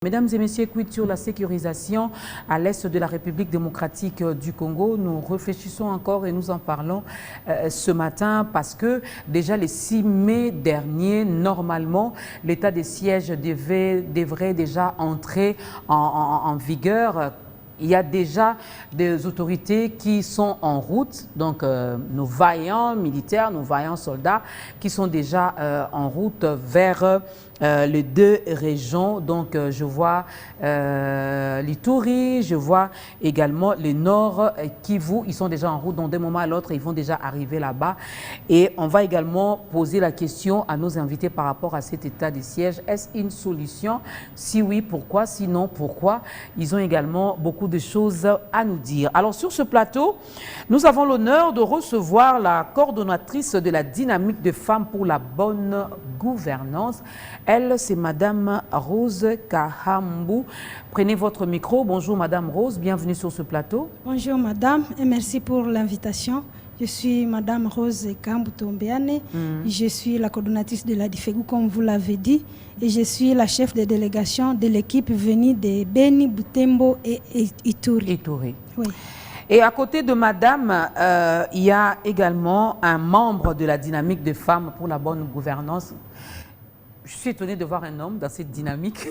Mesdames et messieurs, quid sur la sécurisation à l'est de la République démocratique du Congo. Nous réfléchissons encore et nous en parlons ce matin parce que déjà le 6 mai dernier, normalement, l'état de siège devrait déjà entrer en vigueur. Il y a déjà des autorités qui sont en route, donc nos vaillants militaires, nos vaillants soldats qui sont déjà en route vers les deux régions. Donc je vois l'Ituri, je vois également le nord Kivu, ils sont déjà en route, donc d'un moment à l'autre, ils vont déjà arriver là-bas. Et on va également poser la question à nos invités par rapport à cet état de siège. Est-ce une solution? Si oui, pourquoi? Sinon, pourquoi? Ils ont également beaucoup de choses à nous dire. Alors sur ce plateau, nous avons l'honneur de recevoir la coordonnatrice de la dynamique de femmes pour la bonne gouvernance. Elle, c'est Madame Rose Kahambu. Prenez votre micro. Bonjour Madame Rose, bienvenue sur ce plateau. Bonjour Madame et merci pour l'invitation. Je suis Madame Rose Kahambu Tombeane. Je suis la coordonnatrice de la DIFEGU, comme vous l'avez dit. Et je suis la chef de délégation de l'équipe venue de Beni, Butembo et Ituri. Ituri. Oui. Et à côté de Madame, il y a également un membre de la dynamique de femmes pour la bonne gouvernance. Je suis étonnée de voir un homme dans cette dynamique.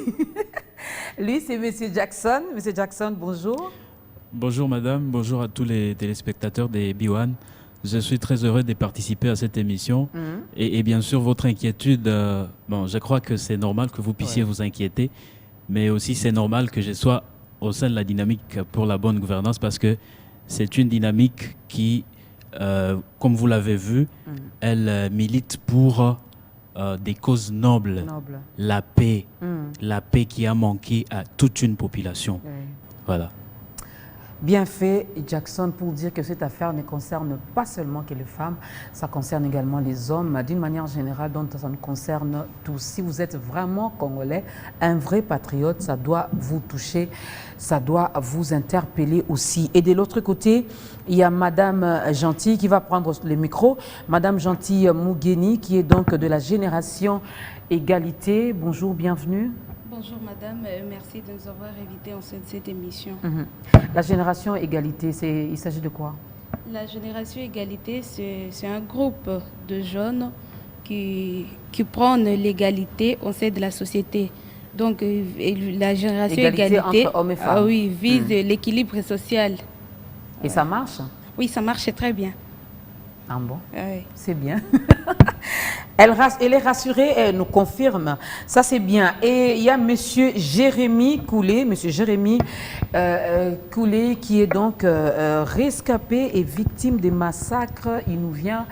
Lui, c'est Monsieur Jackson. Monsieur Jackson, bonjour. Bonjour Madame, bonjour à tous les téléspectateurs des B1. Je suis très heureux de participer à cette émission. Et bien sûr, votre inquiétude, bon, je crois que c'est normal que vous puissiez vous inquiéter, mais aussi c'est normal que je sois au sein de la dynamique pour la bonne gouvernance parce que c'est une dynamique qui, comme vous l'avez vu, elle milite pour des causes nobles, la paix qui a manqué à toute une population. Voilà. Bien fait, Jackson, pour dire que cette affaire ne concerne pas seulement que les femmes, ça concerne également les hommes, d'une manière générale, dont ça nous concerne tous. Si vous êtes vraiment congolais, un vrai patriote, ça doit vous toucher, ça doit vous interpeller aussi. Et de l'autre côté, il y a Madame Gentille qui va prendre le micro. Madame Gentille Mougeni, qui est donc de la génération Égalité. Bonjour, bienvenue. Bonjour Madame, merci de nous avoir invités en cette émission. La génération Égalité, il s'agit de quoi? La génération Égalité, c'est un groupe de jeunes qui prônent l'égalité au sein de la société. Donc la génération Égalité entre hommes et femmes. Vise l'équilibre social. Et ça marche? Oui, ça marche très bien. Ah bon? Oui. C'est bien. Elle est rassurée, elle nous confirme. Ça, c'est bien. Et il y a Monsieur Jérémy Koulé, Monsieur Jérémy Koulé, qui est donc rescapé et victime des massacres. Il nous vient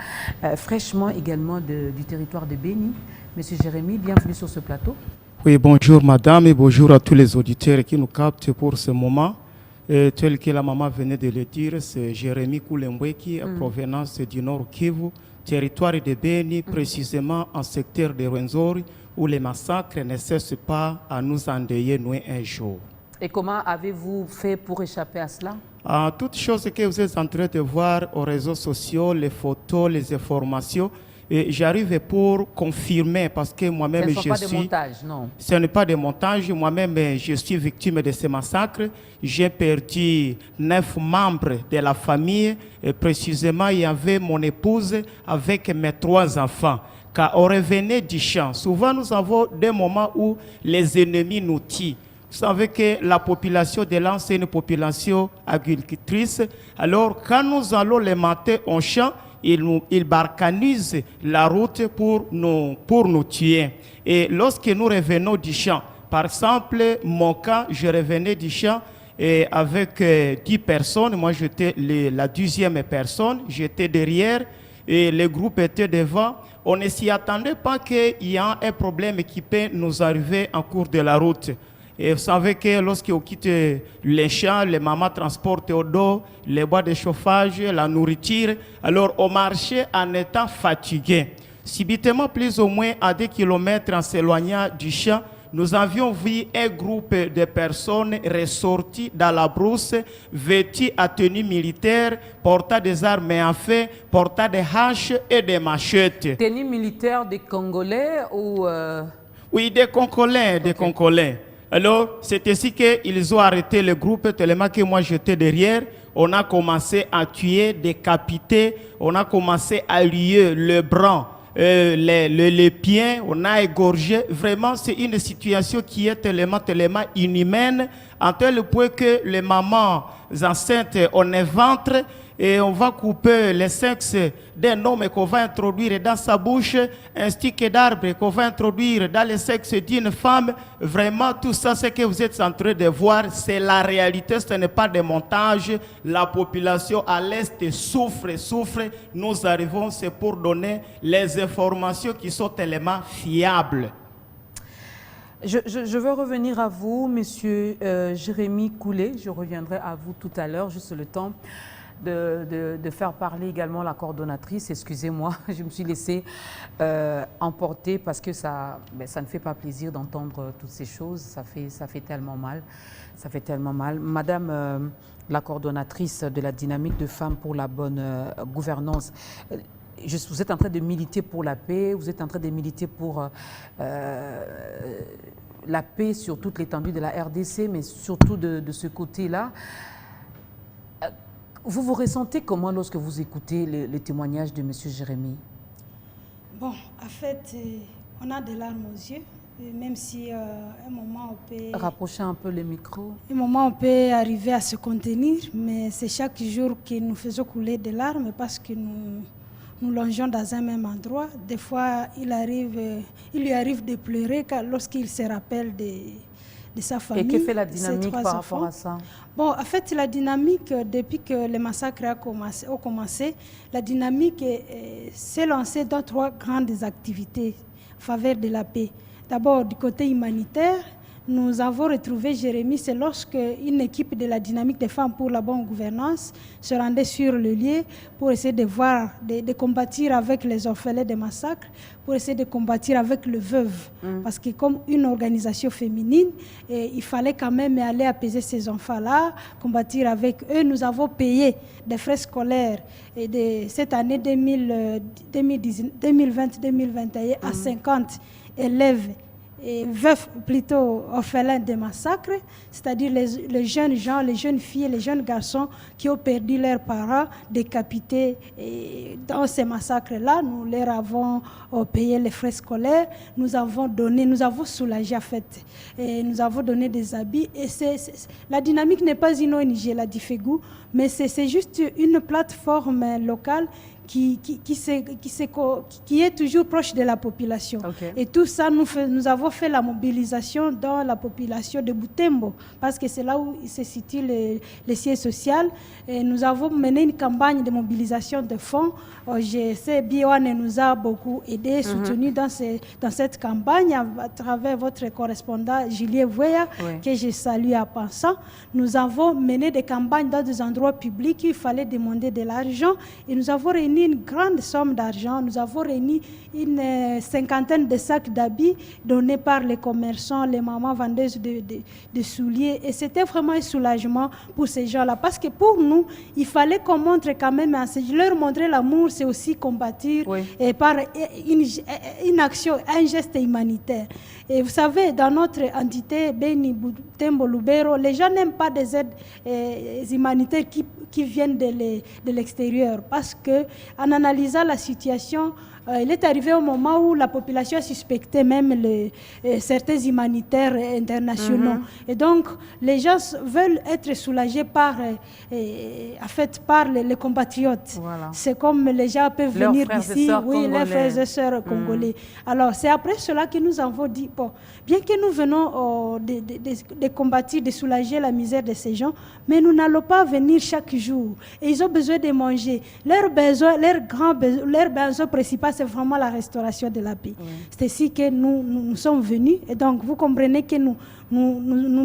fraîchement également du territoire de Beni. Monsieur Jérémy, bienvenue sur ce plateau. Oui, bonjour Madame et bonjour à tous les auditeurs qui nous captent pour ce moment. Tel que la maman venait de le dire, c'est Jérémy Koulembwe qui est en provenance du Nord Kivu, territoire de Beni, précisément en secteur de Rwenzori, où les massacres ne cessent pas à nous endeuiller nous un jour. Et comment avez-vous fait pour échapper à cela? Toutes choses que vous êtes en train de voir aux réseaux sociaux, les photos, les informations, j'arrive pour confirmer parce que moi-même je suis... Ce ne sont pas des montages, non? Ce n'est pas des montages. Moi-même, je suis victime de ces massacres. J'ai perdu 9 membres de la famille. Et précisément, il y avait mon épouse avec mes 3 enfants. Quand on revenait du champ, souvent nous avons des moments où les ennemis nous tuent. Vous savez que la population de l'Anse, c'est une population agricultrice. Alors, quand nous allons les mater en champ, ils barcanisent la route pour nous tuer. Et lorsque nous revenons du champ, par exemple, mon cas, je revenais du champ et avec 10 personnes. Moi, j'étais la 12e personne. J'étais derrière et le groupe était devant. On ne s'y attendait pas qu'il y a un problème qui peut nous arriver en cours de la route. Et vous savez que lorsqu'on quitte les champs, les mamans transportent au dos les bois de chauffage, la nourriture. Alors on marchait en étant fatigué. Subitement, plus ou moins à 2 kilomètres en s'éloignant du champ, nous avions vu un groupe de personnes ressorties dans la brousse, vêtues à tenue militaire, portant des armes à feu, portant des haches et des machettes. Tenue militaire des Congolais ou... Oui, des Congolais, des Congolais. Alors, c'est ainsi qu'ils ont arrêté le groupe, tellement que moi j'étais derrière. On a commencé à tuer, décapiter, on a commencé à lier le bras, les pieds, on a égorgé. Vraiment, c'est une situation qui est tellement inhumaine, à tel point que les mamans enceintes, on est ventre, et on va couper le sexe d'un homme qu'on va introduire dans sa bouche, un stick d'arbre qu'on va introduire dans le sexe d'une femme. Vraiment, tout ça, ce que vous êtes en train de voir, c'est la réalité, ce n'est pas des montages. La population à l'Est souffre. Nous arrivons, c'est pour donner les informations qui sont tellement fiables. Je veux revenir à vous, Monsieur Jérémy Coulet. Je reviendrai à vous tout à l'heure, juste le temps de faire parler également la coordonnatrice. Excusez-moi, je me suis laissée emporter parce que ça ne fait pas plaisir d'entendre toutes ces choses. Ça fait tellement mal. Ça fait tellement mal. Madame la coordonnatrice de la dynamique de femmes pour la bonne gouvernance, vous êtes en train de militer pour la paix, vous êtes en train de militer pour la paix sur toute l'étendue de la RDC, mais surtout de ce côté-là. Vous vous ressentez comment lorsque vous écoutez le témoignage de M. Jérémy? Bon, en fait, on a des larmes aux yeux, même si un moment on peut... Rapprochez un peu le micro. Un moment on peut arriver à se contenir, mais c'est chaque jour que nous faisons couler des larmes parce que nous longeons dans un même endroit. Des fois, il lui arrive de pleurer lorsqu'il se rappelle de sa famille. Et que fait la dynamique par rapport à ça? Bon, en fait, la dynamique, depuis que les massacres ont commencé, la dynamique s'est lancée dans 3 grandes activités en faveur de la paix. D'abord, du côté humanitaire, nous avons retrouvé Jérémy, c'est lorsque une équipe de la dynamique des femmes pour la bonne gouvernance se rendait sur le lieu pour essayer de voir, de combattre avec les orphelins des massacres, pour essayer de combattre avec le veuve. Parce que comme une organisation féminine, il fallait quand même aller apaiser ces enfants-là, combattre avec eux. Nous avons payé des frais scolaires et de cette année 2020-2021 à 50 élèves et veufs plutôt orphelins des massacres, c'est-à-dire les jeunes gens, les jeunes filles, les jeunes garçons qui ont perdu leurs parents décapités. Et dans ces massacres-là, nous leur avons payé les frais scolaires, nous avons soulagé en fait, et nous avons donné des habits. Et la dynamique n'est pas une ONG, la Difegu, mais c'est juste une plateforme locale qui est toujours proche de la population. Okay. Et tout ça, nous avons fait la mobilisation dans la population de Butembo, parce que c'est là où se situe le siège social. Et nous avons mené une campagne de mobilisation de fonds. OGC Biwan nous a beaucoup aidé, soutenu dans cette campagne à travers votre correspondant Julien Voya, que je salue à passant. Nous avons mené des campagnes dans des endroits publics où il fallait demander de l'argent, et nous avons réuni une grande somme d'argent. Nous avons réuni une 50aine de sacs d'habits donnés par les commerçants, les mamans vendeuses de souliers. Et c'était vraiment un soulagement pour ces gens-là. Parce que pour nous, il fallait qu'on montre quand même, leur montrer l'amour, c'est aussi combattre et par une action, un geste humanitaire. Et vous savez, dans notre entité, Beni, Butembo, Lubero, les gens n'aiment pas des aides humanitaires qui viennent de l'extérieur. Parce que en analysant la situation, il est arrivé au moment où la population a suspecté même certains humanitaires internationaux. Et donc, les gens veulent être soulagés par les compatriotes. Voilà. C'est comme les gens peuvent venir d'ici, leurs frères et sœurs congolais. Alors, c'est après cela que nous avons dit, bon, bien que nous venons de combattre, de soulager la misère de ces gens, mais nous n'allons pas venir chaque jour. Et ils ont besoin de manger. Leur besoin principal, c'est vraiment la restauration de la paix. C'est ici que nous sommes venus. Et donc, vous comprenez que nous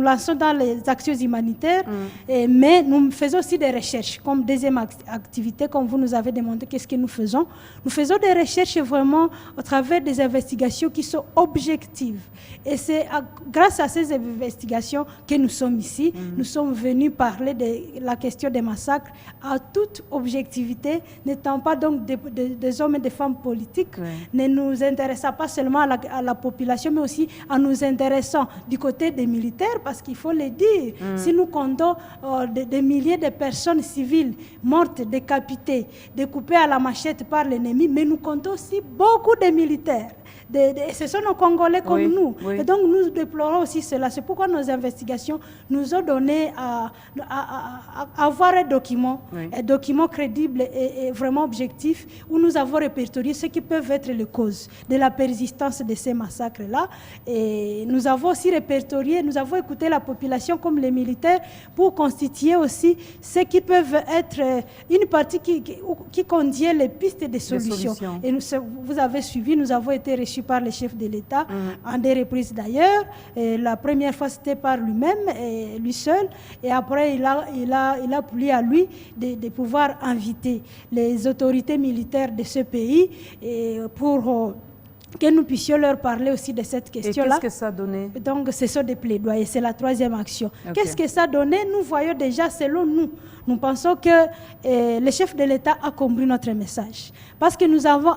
lançons dans les actions humanitaires, mais nous faisons aussi des recherches. Comme deuxième activité, comme vous nous avez demandé, qu'est-ce que nous faisons? Nous faisons des recherches vraiment au travers des investigations qui sont objectives. Et c'est grâce à ces investigations que nous sommes ici. Nous sommes venus parler de la question des massacres à toute objectivité, n'étant pas donc des hommes et des femmes politiques, ne nous intéressant pas seulement à la population, mais aussi en nous intéressant du côté des militaires, parce qu'il faut le dire. Si nous comptons des milliers de personnes civiles mortes, décapitées, découpées à la machette par l'ennemi, mais nous comptons aussi beaucoup de militaires. Ce sont nos Congolais comme nous. Oui. Et donc nous déplorons aussi cela. C'est pourquoi nos investigations nous ont donné à avoir un document crédible et vraiment objectif, où nous avons répertorié ce qui peuvent être les causes de la persistance de ces massacres-là. Et nous avons aussi répertorié, nous avons écouté la population comme les militaires pour constituer aussi ce qui peuvent être une partie qui contient les pistes de solutions. Et vous avez suivi, nous avons été reçus par le chef de l'État, en des reprises d'ailleurs. La première fois, c'était par lui-même, lui seul. Et après, il a plu à lui de pouvoir inviter les autorités militaires de ce pays pour que nous puissions leur parler aussi de cette question-là. Et qu'est-ce que ça a donné? Donc, ce sont des plaidoyers. C'est la troisième action. Okay. Qu'est-ce que ça a donné? Nous voyons déjà, selon nous pensons que le chef de l'État a compris notre message. Parce que nous avons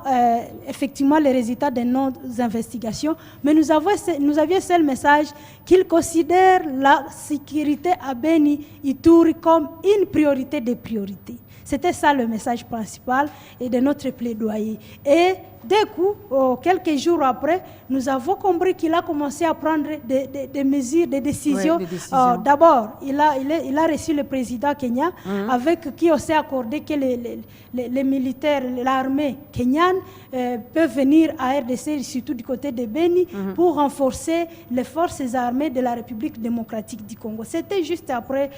effectivement les résultats de nos investigations, mais nous avions ce message qu'il considère la sécurité à Beni Ituri comme une priorité des priorités. C'était ça le message principal et de notre plaidoyer. Et d'un coup, quelques jours après, nous avons compris qu'il a commencé à prendre des mesures, des décisions. Oui, d'abord, il a reçu le président kenyan, avec qui on s'est accordé que les militaires, l'armée kenyane peuvent venir à RDC, surtout du côté de Beni, pour renforcer les forces armées de la République démocratique du Congo. C'était juste après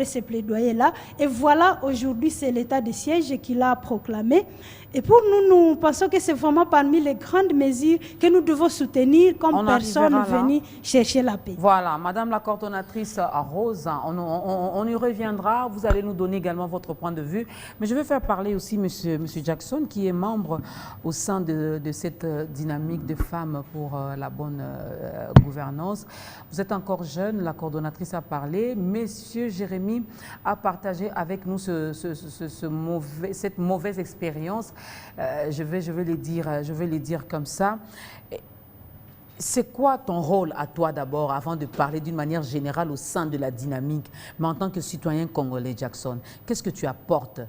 ce plaidoyer-là. Et voilà, aujourd'hui, c'est l'état de siège qu'il a proclamé. Et pour nous pensons que c'est vraiment parmi les grandes mesures que nous devons soutenir comme personne venue chercher la paix. Voilà, Madame la coordonnatrice Rose, on y reviendra. Vous allez nous donner également votre point de vue. Mais je vais faire parler aussi Monsieur Jackson, qui est membre au sein de cette dynamique de femmes pour la bonne gouvernance. Vous êtes encore jeune, la coordonnatrice a parlé. Monsieur Jérémy a partagé avec nous cette mauvaise expérience. Je vais le dire comme ça. C'est quoi ton rôle à toi d'abord, avant de parler d'une manière générale au sein de la dynamique, mais en tant que citoyen congolais, Jackson, qu'est-ce que tu apportes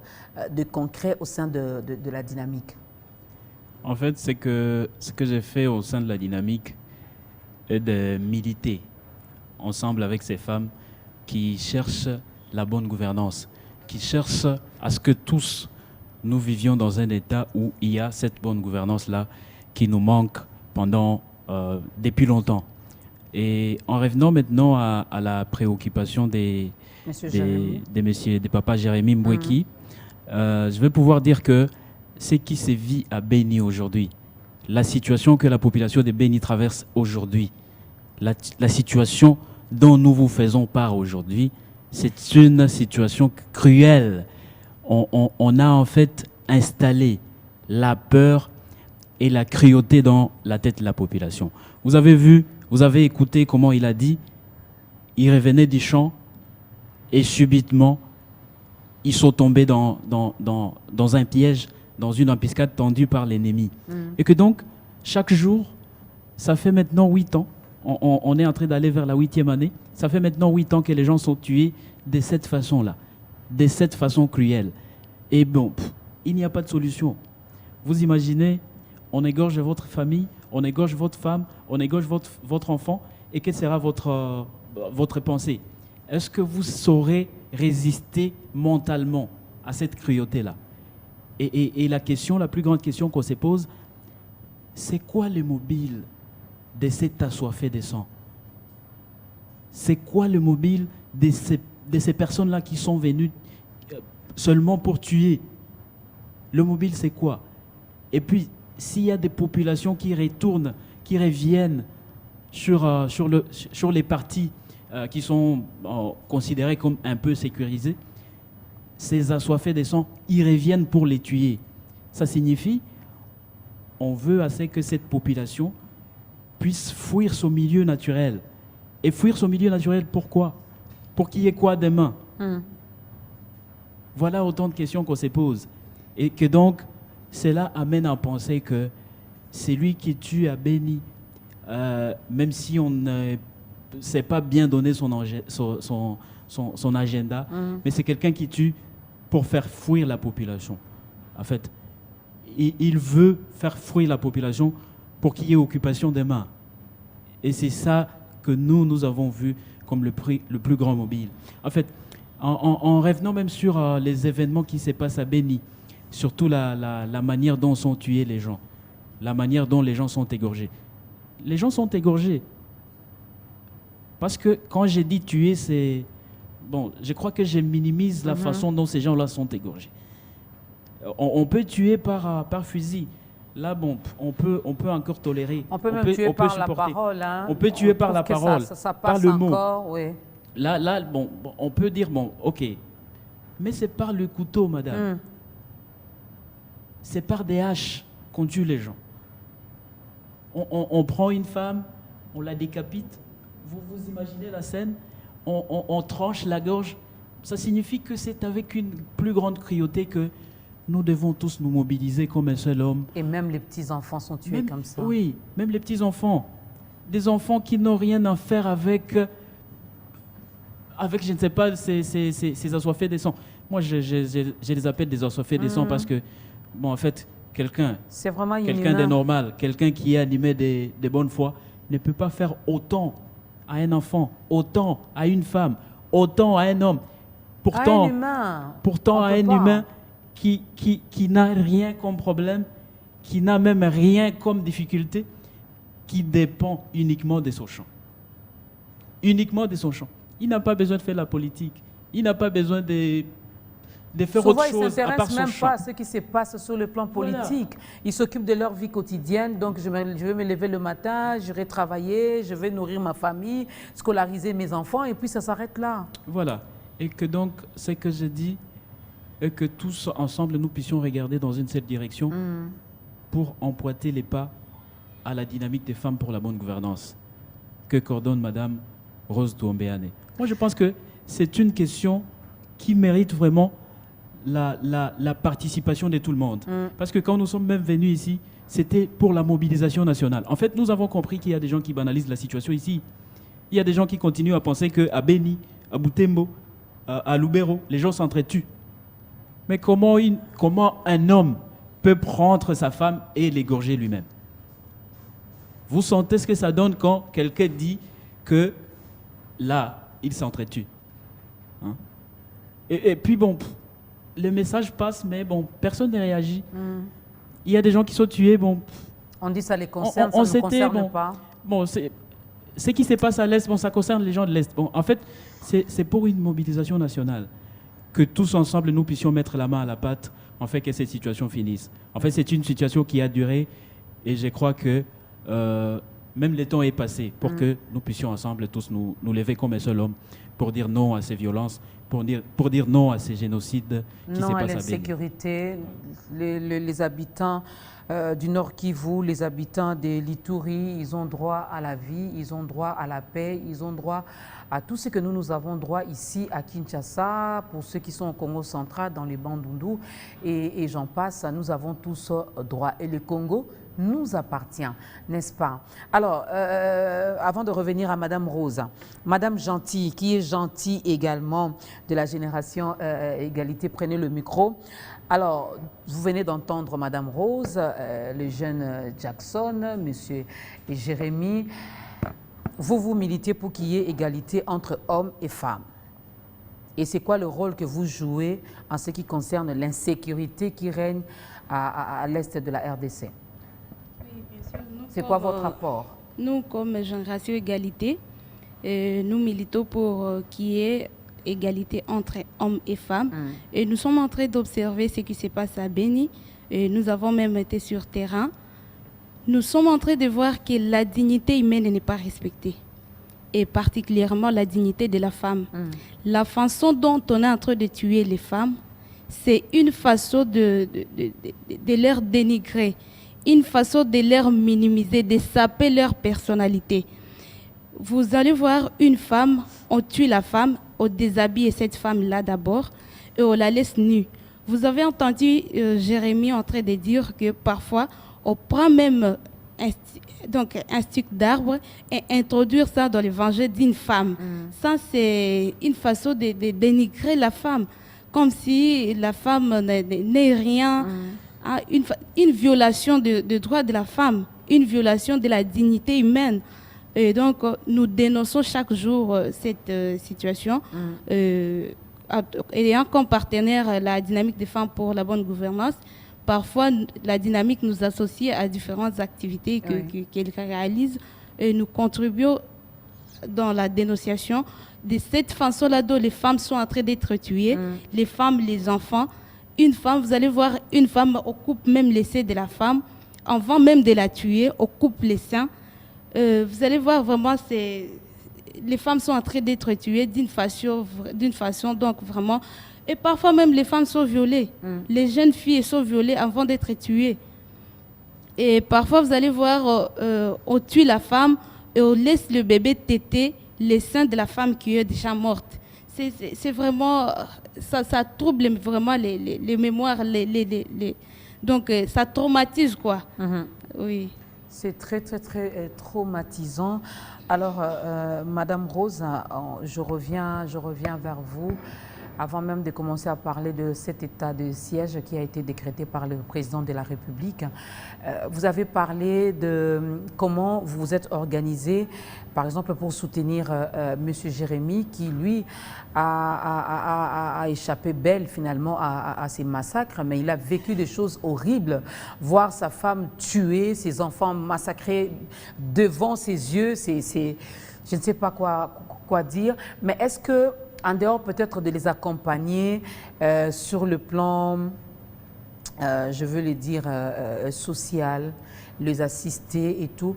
de concret au sein de la dynamique? En fait, c'est que ce que j'ai fait au sein de la dynamique est de militer ensemble avec ces femmes qui cherchent la bonne gouvernance, qui cherchent à ce que tous nous vivions dans un état où il y a cette bonne gouvernance-là qui nous manque depuis longtemps. Et en revenant maintenant à la préoccupation des papas Jérémy Mboueki, je vais pouvoir dire que ce qui se vit à Beni aujourd'hui, la situation que la population de Beni traverse aujourd'hui, la situation dont nous vous faisons part aujourd'hui, c'est une situation cruelle. On a en fait installé la peur et la cruauté dans la tête de la population. Vous avez vu, vous avez écouté comment il a dit, il revenait du champ et subitement, ils sont tombés dans un piège, dans une embuscade tendue par l'ennemi. Et que donc, chaque jour, ça fait maintenant 8 ans, on est en train d'aller vers la 8e année, ça fait maintenant 8 ans que les gens sont tués de cette façon-là, de cette façon cruelle. Et bon, il n'y a pas de solution. Vous imaginez, on égorge votre famille, on égorge votre femme, on égorge votre enfant, et quelle sera votre pensée? Est-ce que vous saurez résister mentalement à cette cruauté-là? Et la plus grande question qu'on se pose, c'est quoi le mobile de cet assoiffé de sang? C'est quoi le mobile de ces personnes-là qui sont venues seulement pour tuer? Le mobile, c'est quoi? Et puis, s'il y a des populations qui retournent, qui reviennent sur les parties qui sont considérées comme un peu sécurisées, ces assoiffés de sang, ils reviennent pour les tuer. Ça signifie, on veut assez que cette population puisse fuir son milieu naturel. Et fuir son milieu naturel, pourquoi? Pour qu'il y ait quoi demain? Voilà autant de questions qu'on se pose. Et que donc, cela amène à penser que celui qui tue à Beni, même si on n'est ne sait pas bien donner son agenda, mais c'est quelqu'un qui tue pour faire fuir la population. En fait, il veut faire fuir la population pour qu'il y ait occupation des mains. Et c'est ça que nous avons vu comme le plus grand mobile. En fait, en revenant même sur les événements qui se passent à Béni, surtout la manière dont sont tués les gens, la manière dont les gens sont égorgés. Les gens sont égorgés. Parce que quand j'ai dit tuer, c'est... Bon, je crois que je minimise la façon dont ces gens-là sont égorgés. On peut tuer par fusil. Là, bon, on peut encore tolérer. On peut même tuer par la parole. Hein. On peut tuer par la parole, ça par le encore, mot. Oui. Là, bon, on peut dire, bon, ok. Mais c'est par le couteau, madame. C'est par des haches qu'on tue les gens. On prend une femme, on la décapite. Vous imaginez la scène? On tranche la gorge. Ça signifie que c'est avec une plus grande cruauté que nous devons tous nous mobiliser comme un seul homme. Et même les petits-enfants sont tués comme ça. Oui, même les petits-enfants. Des enfants qui n'ont rien à faire avec, je ne sais pas, ces assoiffés de sang. Moi, je les appelle des assoiffés de sang parce que, bon, en fait, quelqu'un de normal, quelqu'un qui est animé de bonne foi, ne peut pas faire autant à un enfant, autant à une femme, autant à un homme. Pourtant, à un humain qui n'a rien comme problème, qui n'a même rien comme difficulté, qui dépend uniquement de son champ. Uniquement de son champ. Il n'a pas besoin de faire la politique. Il n'a pas besoin de faire souvent, autre chose à part son champ. Ils ne s'intéressent même pas à ce qui se passe sur le plan politique. Voilà. Ils s'occupent de leur vie quotidienne. Donc, je vais me lever le matin, je vais travailler, je vais nourrir ma famille, scolariser mes enfants, et puis ça s'arrête là. Voilà. Et que donc, ce que je dis, et que tous ensemble, nous puissions regarder dans une seule direction pour emboîter les pas à la dynamique des femmes pour la bonne gouvernance que coordonne Madame Rose Tuombeane. Moi, je pense que c'est une question qui mérite vraiment la participation de tout le monde. Parce que quand nous sommes même venus ici, c'était pour la mobilisation nationale. En fait, nous avons compris qu'il y a des gens qui banalisent la situation ici. Il y a des gens qui continuent à penser qu'à Béni, à Butembo, à Lubero, les gens s'entretuent. Mais comment un homme peut prendre sa femme et l'égorger lui-même? Vous sentez ce que ça donne quand quelqu'un dit que là, il s'entretue. Hein? Et puis bon, le message passe, mais bon, personne ne réagit. Il y a des gens qui sont tués, bon. On dit ça les concerne, ça ne nous concerne pas. Bon, ce qui se passe à l'Est, bon, ça concerne les gens de l'Est. Bon, en fait, c'est pour une mobilisation nationale que tous ensemble, nous puissions mettre la main à la pâte, en fait, que cette situation finisse. En fait, c'est une situation qui a duré, et je crois que même le temps est passé pour que nous puissions ensemble tous nous lever comme un seul homme pour dire non à ces violences, pour dire non à ces génocides qui se passent à Béni. Non à l'insécurité, les habitants du Nord Kivu, les habitants de l'Ituri, ils ont droit à la vie, ils ont droit à la paix, ils ont droit à tout ce que nous avons droit ici à Kinshasa, pour ceux qui sont au Congo central, dans les Bandundu, et j'en passe, nous avons tous droit. Et le Congo nous appartient, n'est-ce pas? Alors, avant de revenir à Madame Rose, Madame Gentil, qui est gentille également de la génération Égalité, prenez le micro. Alors, vous venez d'entendre Madame Rose, le jeune Jackson, Monsieur Jérémy. Vous militez pour qu'il y ait égalité entre hommes et femmes. Et c'est quoi le rôle que vous jouez en ce qui concerne l'insécurité qui règne à l'est de la RDC? C'est quoi votre rapport? Nous, comme Génération Égalité, nous militons pour qu'il y ait égalité entre hommes et femmes. Et nous sommes en train d'observer ce qui se passe à Béni. Et nous avons même été sur terrain. Nous sommes en train de voir que la dignité humaine n'est pas respectée. Et particulièrement la dignité de la femme. La façon dont on est en train de tuer les femmes, c'est une façon de leur dénigrer, une façon de leur minimiser, de saper leur personnalité. Vous allez voir une femme, on tue la femme, on déshabille cette femme-là d'abord et on la laisse nue. Vous avez entendu Jérémy en train de dire que parfois on prend même un stick d'arbre et introduire ça dans l'évangile d'une femme. Ça, c'est une façon de dénigrer la femme, comme si la femme n'est rien. Une violation de droits de la femme, une violation de la dignité humaine. Et donc, nous dénonçons chaque jour cette situation. Ayant comme partenaire la dynamique des femmes pour la bonne gouvernance, parfois la dynamique nous associe à différentes activités qu'elle réalise et nous contribuons dans la dénonciation de cette façon-là dont les femmes sont en train d'être tuées, les femmes, les enfants. Une femme, vous allez voir, une femme occupe même les seins de la femme, avant même de la tuer, occupe les seins. Vous allez voir vraiment, les femmes sont en train d'être tuées d'une façon, donc vraiment. Et parfois même les femmes sont violées. Les jeunes filles sont violées avant d'être tuées. Et parfois vous allez voir, on tue la femme et on laisse le bébé téter les seins de la femme qui est déjà morte. C'est vraiment, ça trouble vraiment les mémoires, donc ça traumatise quoi. Oui. C'est très, très, très traumatisant. Alors, Madame Rose, je reviens vers vous. Avant même de commencer à parler de cet état de siège qui a été décrété par le président de la République, vous avez parlé de comment vous vous êtes organisé, par exemple pour soutenir M. Jérémy qui, lui, a échappé belle finalement à ces massacres, mais il a vécu des choses horribles. Voir sa femme tuée, ses enfants massacrés devant ses yeux, je ne sais pas quoi dire, mais est-ce que en dehors peut-être de les accompagner sur le plan, je veux le dire, social, les assister et tout,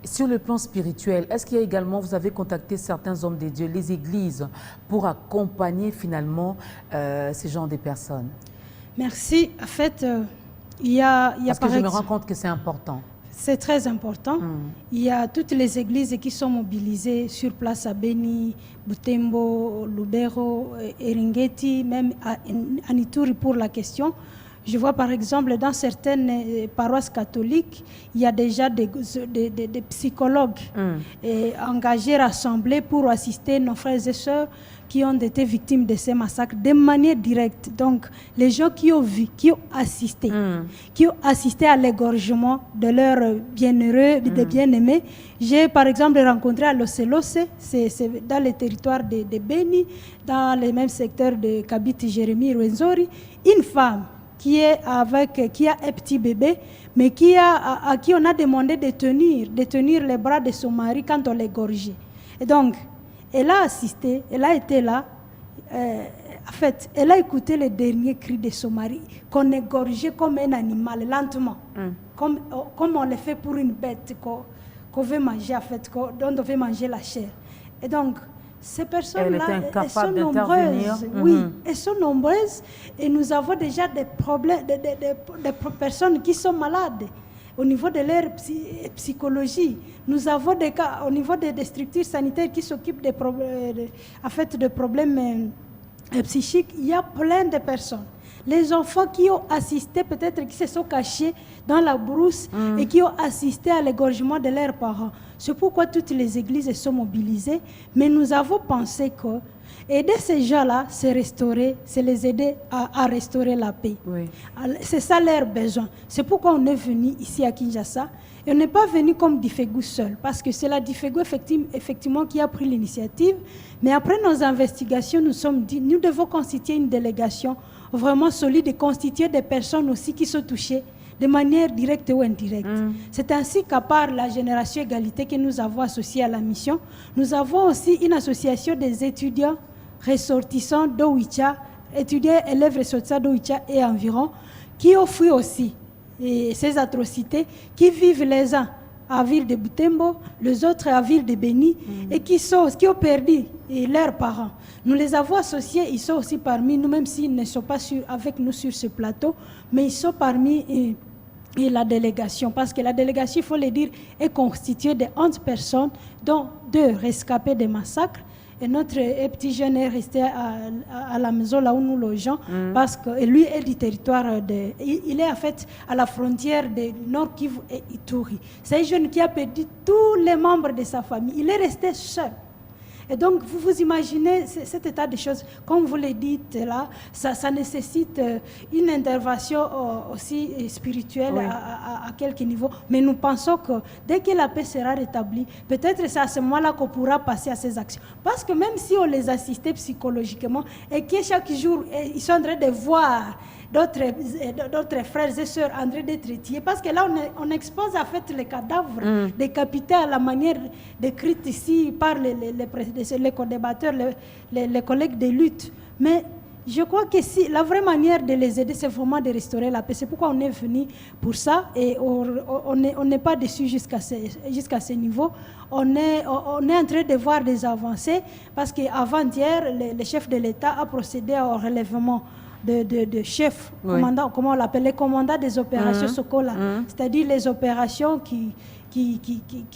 sur le plan spirituel, est-ce qu'il y a également, vous avez contacté certains hommes de Dieu, les églises, pour accompagner finalement ces genres de personnes? Merci. En fait, il y a parce que je me rends compte que c'est important. C'est très important. Il y a toutes les églises qui sont mobilisées sur place à Beni, Butembo, Lubero, Eringeti, même à Ituri pour la question. Je vois par exemple dans certaines paroisses catholiques, il y a déjà des psychologues engagés, rassemblés pour assister nos frères et sœurs qui ont été victimes de ces massacres de manière directe. Donc, les gens qui ont vu, qui ont assisté à l'égorgement de leurs bienheureux, des bien-aimés. J'ai par exemple rencontré à Loselose, c'est dans le territoire de Beni, dans le même secteur de Kabiti, Jérémy, Rwenzori, une femme qui a un petit bébé, mais à qui on a demandé de tenir les bras de son mari quand on l'égorgeait. Et donc, elle a assisté, elle a été là. En fait, elle a écouté les derniers cris de son mari, qu'on égorgeait comme un animal, lentement, comme on le fait pour une bête qu'on veut manger, en fait, dont on veut manger la chair. Et donc, ces personnes-là, elles sont nombreuses. Oui, elles sont nombreuses. Et nous avons déjà des problèmes, des personnes qui sont malades. Au niveau de leur psychologie, nous avons des cas au niveau des structures sanitaires qui s'occupent des problèmes psychiques. Il y a plein de personnes. Les enfants qui ont assisté, peut-être qui se sont cachés dans la brousse et qui ont assisté à l'égorgement de leurs parents. C'est pourquoi toutes les églises sont mobilisées. Mais nous avons pensé que aider ces gens-là, c'est restaurer, c'est les aider à restaurer la paix. Oui. C'est ça leur besoin. C'est pourquoi on est venu ici à Kinshasa. Et on n'est pas venu comme Difegu seul, parce que c'est la Difegu effectivement qui a pris l'initiative. Mais après nos investigations, nous sommes dit, nous devons constituer une délégation vraiment solide et constituer des personnes aussi qui sont touchées de manière directe ou indirecte. C'est ainsi qu'à part la Génération Égalité que nous avons associée à la mission, nous avons aussi une association des étudiants ressortissants d'Owicha, étudiants élèves ressortissants d'Owicha et environ, qui ont fui aussi ces atrocités, qui vivent les uns à ville de Butembo, les autres à ville de Beni, et qui ont perdu leurs parents. Nous les avons associés, ils sont aussi parmi nous, même s'ils ne sont pas avec nous sur ce plateau, mais ils sont parmi la délégation, parce que la délégation, il faut le dire, est constituée de 11 personnes, dont 2 rescapés des massacres, Et notre petit jeune est resté à la maison là où nous logeons parce que lui est du territoire il est en fait à la frontière de Nord Kivu et Ituri. C'est un jeune qui a perdu tous les membres de sa famille. Il est resté seul. Et donc, vous imaginez cet état de choses, comme vous le dites là, ça nécessite une intervention aussi spirituelle à quelques niveaux. Mais nous pensons que dès que la paix sera rétablie, peut-être c'est à ce moment-là qu'on pourra passer à ces actions. Parce que même si on les assistait psychologiquement et que chaque jour, ils sont en train de voir d'autres frères et sœurs en train d'être tués, parce que là on expose en fait les cadavres décapités à la manière décrite ici par les co-débatteurs, les collègues de lutte. Mais je crois que si la vraie manière de les aider, c'est vraiment de restaurer la paix. C'est pourquoi on est venu pour ça et on n'est pas déçu jusqu'à ce niveau. On est en train de voir des avancées parce qu'avant-hier, le chef de l'État a procédé au relèvement de chef, commandant, comment on l'appelle, les commandants des opérations Sokola, c'est-à-dire les opérations qui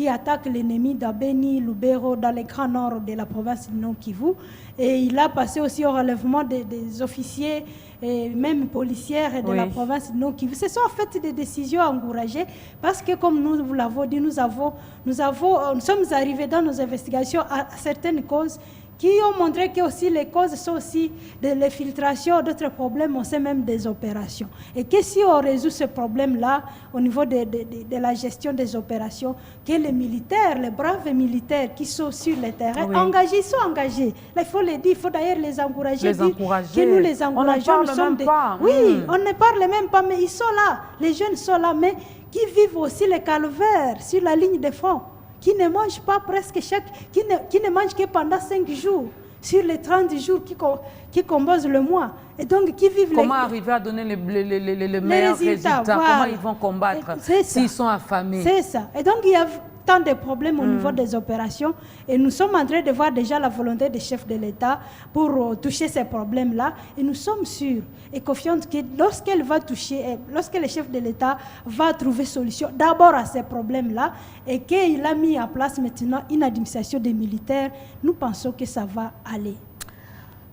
attaquent l'ennemi d'Abeni, Lubero, dans les grands nord de la province du Nord Kivu. Et il a passé aussi au relèvement des officiers et même policières de la province du Nord Kivu. Ce sont en fait des décisions encouragées parce que, comme nous vous l'avons dit, nous sommes arrivés dans nos investigations à certaines causes qui ont montré que aussi les causes sont aussi de l'infiltration, d'autres problèmes, on sait même des opérations. Et que si on résout ce problème-là au niveau de la gestion des opérations, que les militaires, les braves militaires qui sont sur le terrain, engagés, ils sont engagés. Là, il faut le dire, il faut d'ailleurs les encourager. Que nous les encourageons. On n'en parle même pas. Oui, on ne parle même pas, mais ils sont là. Les jeunes sont là, mais qui vivent aussi les calvaires sur la ligne de front, qui ne mangent pas presque qui ne mangent que pendant 5 jours, sur les 30 jours qui composent le mois. Et donc, qui vivent comment arriver à donner les meilleurs résultats, voilà. Comment ils vont combattre s'ils sont affamés. C'est ça. Et donc, il y a tant de problèmes au niveau des opérations et nous sommes en train de voir déjà la volonté des chefs de l'État pour toucher ces problèmes-là et nous sommes sûrs et confiants que lorsque le chef de l'État va trouver solution d'abord à ces problèmes-là et qu'il a mis en place maintenant une administration des militaires, nous pensons que ça va aller.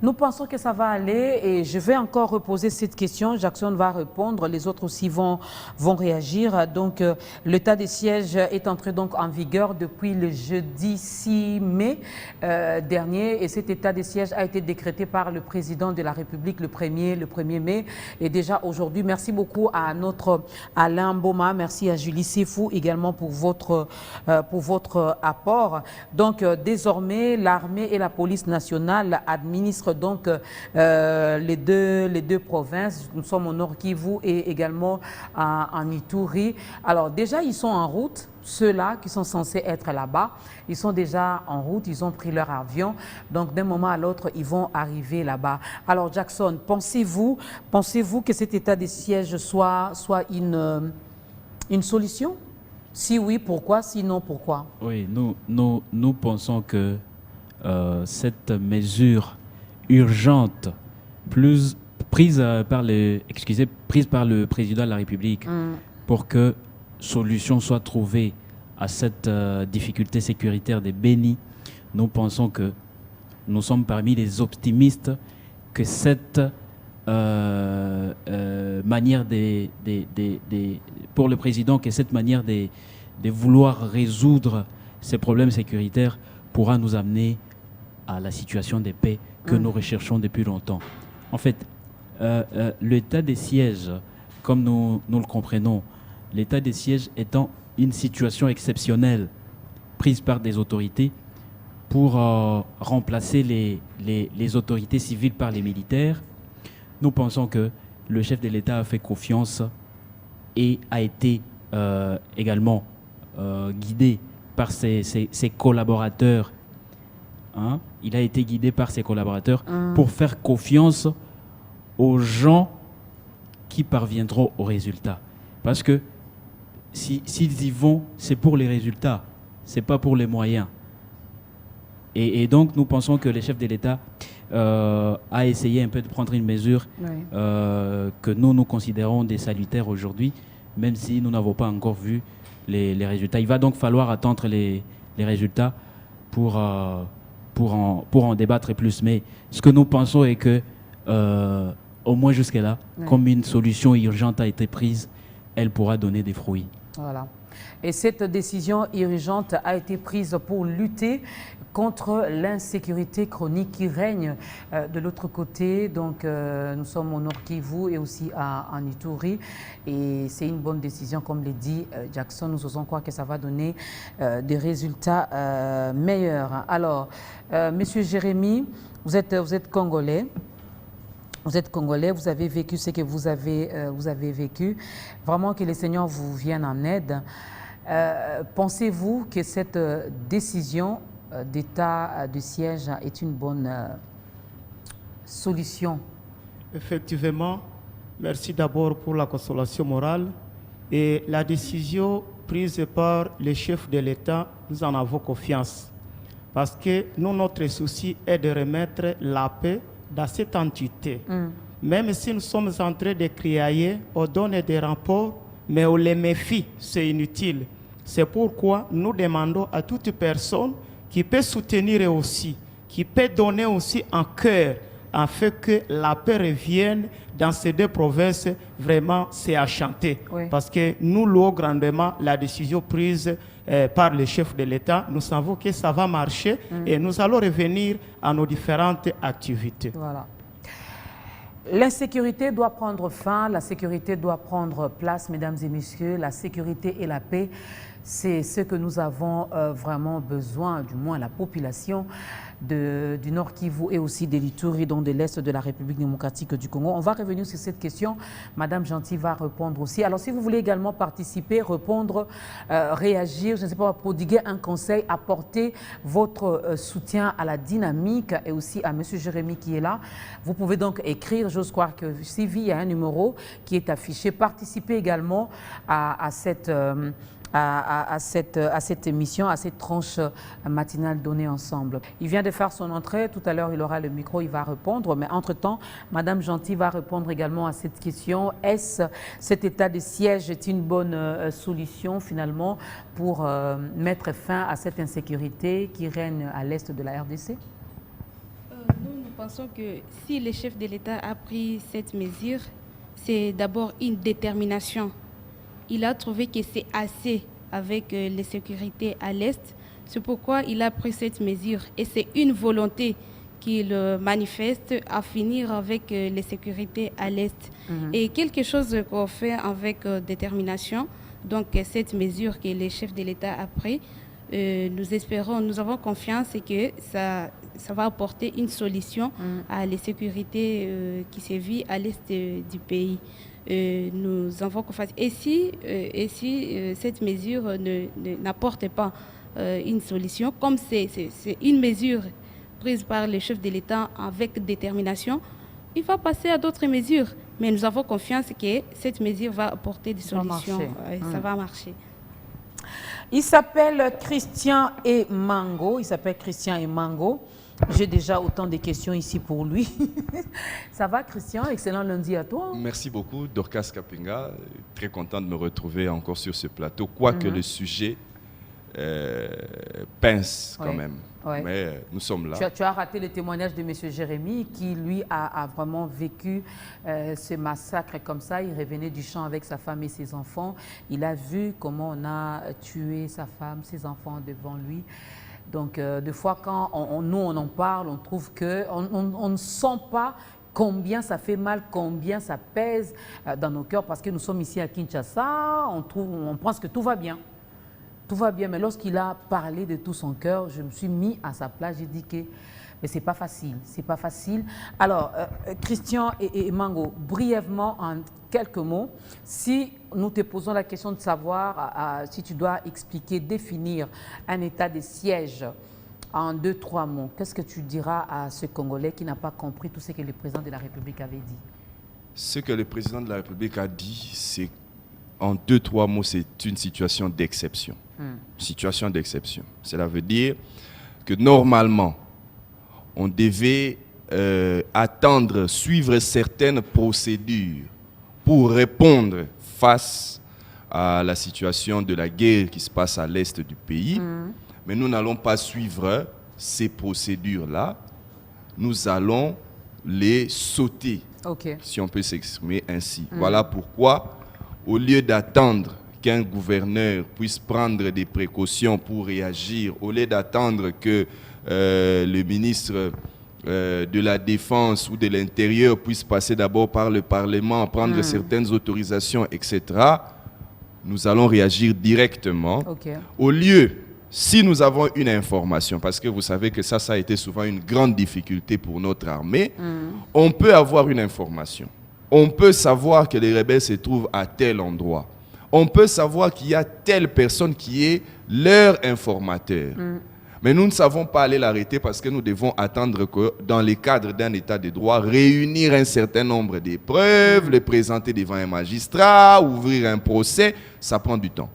Nous pensons que ça va aller et je vais encore reposer cette question. Jackson va répondre, les autres aussi vont réagir. Donc, l'état de siège est entré donc en vigueur depuis le jeudi 6 mai dernier et cet état de siège a été décrété par le président de la République le 1er mai. Et déjà aujourd'hui, merci beaucoup à notre Alain Boma, merci à Julie Sefou également pour votre apport. Donc, désormais, l'armée et la police nationale administrent donc les deux provinces. Nous sommes au Nord Kivu et également en Ituri. Alors déjà, ils sont en route. Ceux-là qui sont censés être là-bas, ils sont déjà en route, ils ont pris leur avion. Donc d'un moment à l'autre, ils vont arriver là-bas. Alors Jackson, pensez-vous que cet état de siège soit une solution? Si oui, pourquoi? Sinon, pourquoi? Oui, nous pensons que cette mesure urgente, prise par le président de la République pour que solution soit trouvée à cette difficulté sécuritaire des Béni, nous pensons que nous sommes parmi les optimistes que cette manière pour le président, que cette manière de vouloir résoudre ces problèmes sécuritaires pourra nous amener à la situation de paix que nous recherchons depuis longtemps. En fait, l'état des sièges, comme nous le comprenons, l'état des sièges étant une situation exceptionnelle prise par des autorités pour remplacer les autorités civiles par les militaires, nous pensons que le chef de l'État a fait confiance et a été également guidé par ses collaborateurs. Il a été guidé par ses collaborateurs pour faire confiance aux gens qui parviendront aux résultats. Parce que s'ils y vont, c'est pour les résultats, c'est pas pour les moyens. Et donc, nous pensons que le chef de l'État a essayé un peu de prendre une mesure que nous considérons des salutaires aujourd'hui, même si nous n'avons pas encore vu les résultats. Il va donc falloir attendre les résultats pour pour en débattre plus. Mais ce que nous pensons est que, au moins jusqu'à là, comme une solution urgente a été prise, elle pourra donner des fruits. Voilà. Et cette décision urgente a été prise pour lutter contre l'insécurité chronique qui règne de l'autre côté. Donc, nous sommes au Nord Kivu et aussi en Ituri. Et c'est une bonne décision, comme l'a dit Jackson. Nous osons croire que ça va donner des résultats meilleurs. Alors, Monsieur Jérémy, vous êtes Congolais. Vous êtes Congolais, vous avez vécu ce que vous avez vécu. Vraiment que le Seigneur vous vienne en aide. Pensez-vous que cette décision d'état de siège est une bonne solution? Effectivement, merci d'abord pour la consolation morale. Et la décision prise par les chefs de l'État, nous en avons confiance. Parce que nous, notre souci est de remettre la paix dans cette entité. Même si nous sommes en train de crier, on donne des rapports, mais on les méfie, c'est inutile. C'est pourquoi nous demandons à toute personne qui peut soutenir aussi, qui peut donner aussi en cœur, afin que la paix revienne dans ces deux provinces, vraiment c'est à chanter. Oui. Parce que nous louons grandement la décision prise par le chef de l'État. Nous savons que ça va marcher et nous allons revenir à nos différentes activités. Voilà. L'insécurité doit prendre fin, la sécurité doit prendre place, mesdames et messieurs. La sécurité et la paix, c'est ce que nous avons vraiment besoin, du moins la population du Nord Kivu et aussi de l'Ituri, donc de l'Est de la République démocratique du Congo. On va revenir sur cette question. Madame Gentil va répondre aussi. Alors, si vous voulez également participer, répondre, réagir, je ne sais pas, prodiguer un conseil, apporter votre soutien à la dynamique et aussi à Monsieur Jérémy qui est là, vous pouvez donc écrire. J'ose croire que Sylvie, il y a un numéro qui est affiché. Participez également à cette émission, à cette tranche matinale donnée ensemble. Il vient de faire son entrée, tout à l'heure il aura le micro, il va répondre, mais entre-temps, Madame Gentil va répondre également à cette question. Est-ce cet état de siège est une bonne solution finalement pour mettre fin à cette insécurité qui règne à l'est de la RDC? Nous pensons que si le chef de l'État a pris cette mesure, c'est d'abord une détermination. Il a trouvé que c'est assez avec les sécurités à l'Est. C'est pourquoi il a pris cette mesure. Et c'est une volonté qu'il manifeste à finir avec les sécurités à l'Est. Et quelque chose qu'on fait avec détermination. Donc cette mesure que le chef de l'État a prise, nous espérons, nous avons confiance que ça va apporter une solution à les sécurités qui sévissent à l'Est du pays. Nous avons confiance. Et si cette mesure n'apporte pas une solution, comme c'est une mesure prise par le chef de l'État avec détermination, il va passer à d'autres mesures. Mais nous avons confiance que cette mesure va apporter des solutions. Ça va marcher. Il s'appelle Christian Emango. J'ai déjà autant de questions ici pour lui. Ça va, Christian? Excellent lundi à toi. Merci beaucoup, Dorcas Kapinga. Très content de me retrouver encore sur ce plateau, quoique le sujet pince quand même. Ouais. Mais nous sommes là. Tu as raté le témoignage de M. Jérémy qui, lui, a vraiment vécu ce massacre comme ça. Il revenait du champ avec sa femme et ses enfants. Il a vu comment on a tué sa femme, ses enfants devant lui. Donc, des fois, quand nous, on en parle, on trouve qu'on ne sent pas combien ça fait mal, combien ça pèse dans nos cœurs, parce que nous sommes ici à Kinshasa, on pense que tout va bien. Tout va bien, mais lorsqu'il a parlé de tout son cœur, je me suis mis à sa place, j'ai dit que mais c'est pas facile, c'est pas facile. Alors, Christian et Mango, brièvement, en quelques mots, si nous te posons la question de savoir si tu dois expliquer, définir un état de siège en 2-3 mots, qu'est-ce que tu diras à ce Congolais qui n'a pas compris tout ce que le président de la République avait dit? Ce que le président de la République a dit, c'est en 2-3 mots, c'est une situation d'exception. Situation d'exception. Cela veut dire que normalement, on devait attendre, suivre certaines procédures pour répondre face à la situation de la guerre qui se passe à l'est du pays. Mais nous n'allons pas suivre ces procédures-là, nous allons les sauter, si on peut s'exprimer ainsi. Voilà pourquoi, au lieu d'attendre qu'un gouverneur puisse prendre des précautions pour réagir, au lieu d'attendre que le ministre de la Défense ou de l'Intérieur puisse passer d'abord par le Parlement, prendre certaines autorisations, etc., nous allons réagir directement. Au lieu, si nous avons une information, parce que vous savez que ça a été souvent une grande difficulté pour notre armée, on peut avoir une information. On peut savoir que les rebelles se trouvent à tel endroit. On peut savoir qu'il y a telle personne qui est leur informateur. Mais nous ne savons pas aller l'arrêter parce que nous devons attendre que, dans les cadres d'un état de droit, réunir un certain nombre de preuves, les présenter devant un magistrat, ouvrir un procès, ça prend du temps.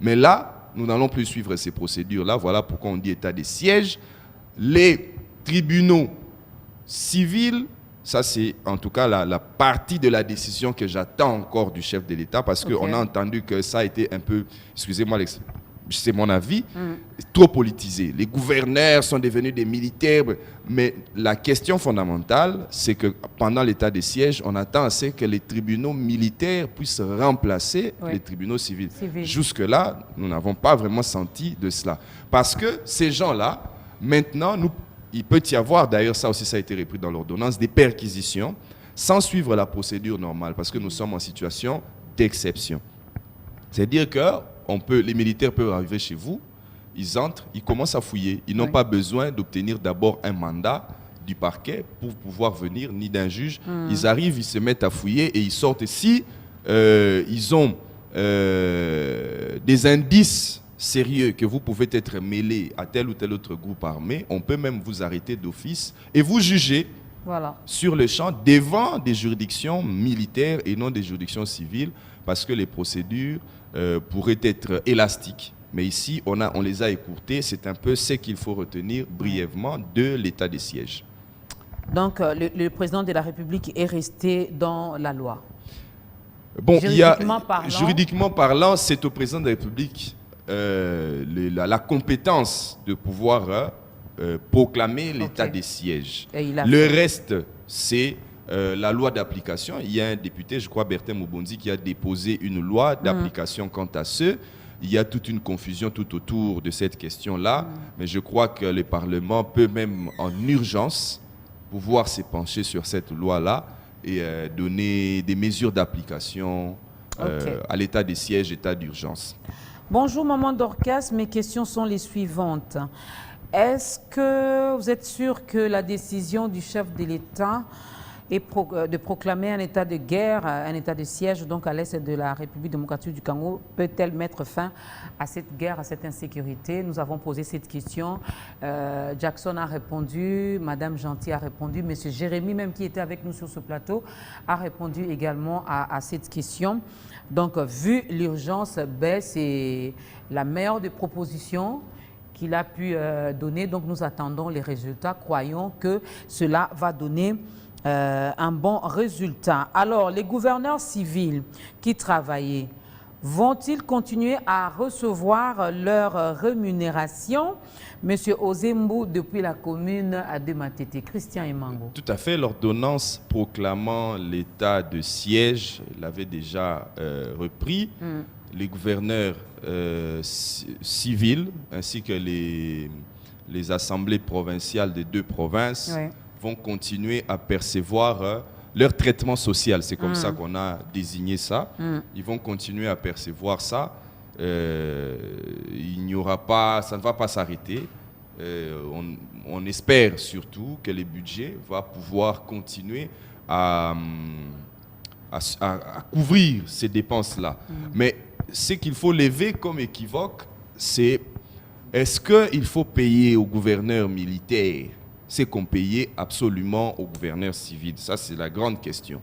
Mais là, nous n'allons plus suivre ces procédures-là. Voilà pourquoi on dit état de siège. Les tribunaux civils, ça c'est en tout cas la partie de la décision que j'attends encore du chef de l'État, parce qu'on a entendu que ça a été un peu, excusez-moi, c'est mon avis, trop politisé. Les gouverneurs sont devenus des militaires, mais la question fondamentale, c'est que pendant l'état de siège, on attend à ce que les tribunaux militaires puissent remplacer les tribunaux civils. Jusque-là, nous n'avons pas vraiment senti de cela. Parce que ces gens-là, maintenant, il peut y avoir, d'ailleurs ça aussi ça a été repris dans l'ordonnance, des perquisitions sans suivre la procédure normale, parce que nous sommes en situation d'exception. C'est-à-dire que les militaires peuvent arriver chez vous, ils entrent, ils commencent à fouiller. Ils n'ont pas besoin d'obtenir d'abord un mandat du parquet pour pouvoir venir, ni d'un juge. Ils arrivent, ils se mettent à fouiller et ils sortent. Si ils ont des indices sérieux que vous pouvez être mêlé à tel ou tel autre groupe armé, on peut même vous arrêter d'office et vous juger sur le champ devant des juridictions militaires et non des juridictions civiles, parce que les procédures pourraient être élastiques. Mais ici, on les a écourtées. C'est un peu ce qu'il faut retenir brièvement de l'état de siège. Donc, le président de la République est resté dans la loi. Bon, juridiquement parlant, c'est au président de la République la compétence de pouvoir proclamer l'état de siège. Le reste, c'est la loi d'application. Il y a un député, je crois Bertin Moubondi, qui a déposé une loi d'application quant à ce. Il y a toute une confusion tout autour de cette question-là, mais je crois que le Parlement peut même en urgence pouvoir se pencher sur cette loi-là et donner des mesures d'application à l'état de siège, état d'urgence. Bonjour Maman Dorcas, mes questions sont les suivantes. Est-ce que vous êtes sûr que la décision du chef de l'État de proclamer un état de guerre, un état de siège donc à l'est de la République démocratique du Congo, peut-elle mettre fin à cette guerre, à cette insécurité? Nous avons posé cette question. Jackson a répondu, Madame Gentil a répondu, Monsieur Jérémy, même qui était avec nous sur ce plateau, a répondu également à cette question. Donc, vu l'urgence, c'est la meilleure des propositions qu'il a pu donner. Donc, nous attendons les résultats. Croyons que cela va donner un bon résultat. Alors, les gouverneurs civils qui travaillaient, vont-ils continuer à recevoir leur rémunération? Monsieur Ozembo, depuis la commune de Matete. Christian Emango. Tout à fait. L'ordonnance proclamant l'état de siège l'avait déjà repris. Les gouverneurs civils ainsi que les assemblées provinciales des deux provinces vont continuer à percevoir leur traitement social. C'est comme ça qu'on a désigné ça. Ils vont continuer à percevoir ça. Il n'y aura pas, ça ne va pas s'arrêter. On espère surtout que les budgets vont pouvoir continuer à couvrir ces dépenses-là. Mais ce qu'il faut lever comme équivoque, c'est est-ce qu'il faut payer aux gouverneurs militaires ce qu'on payait absolument aux gouverneurs civils? Ça, c'est la grande question.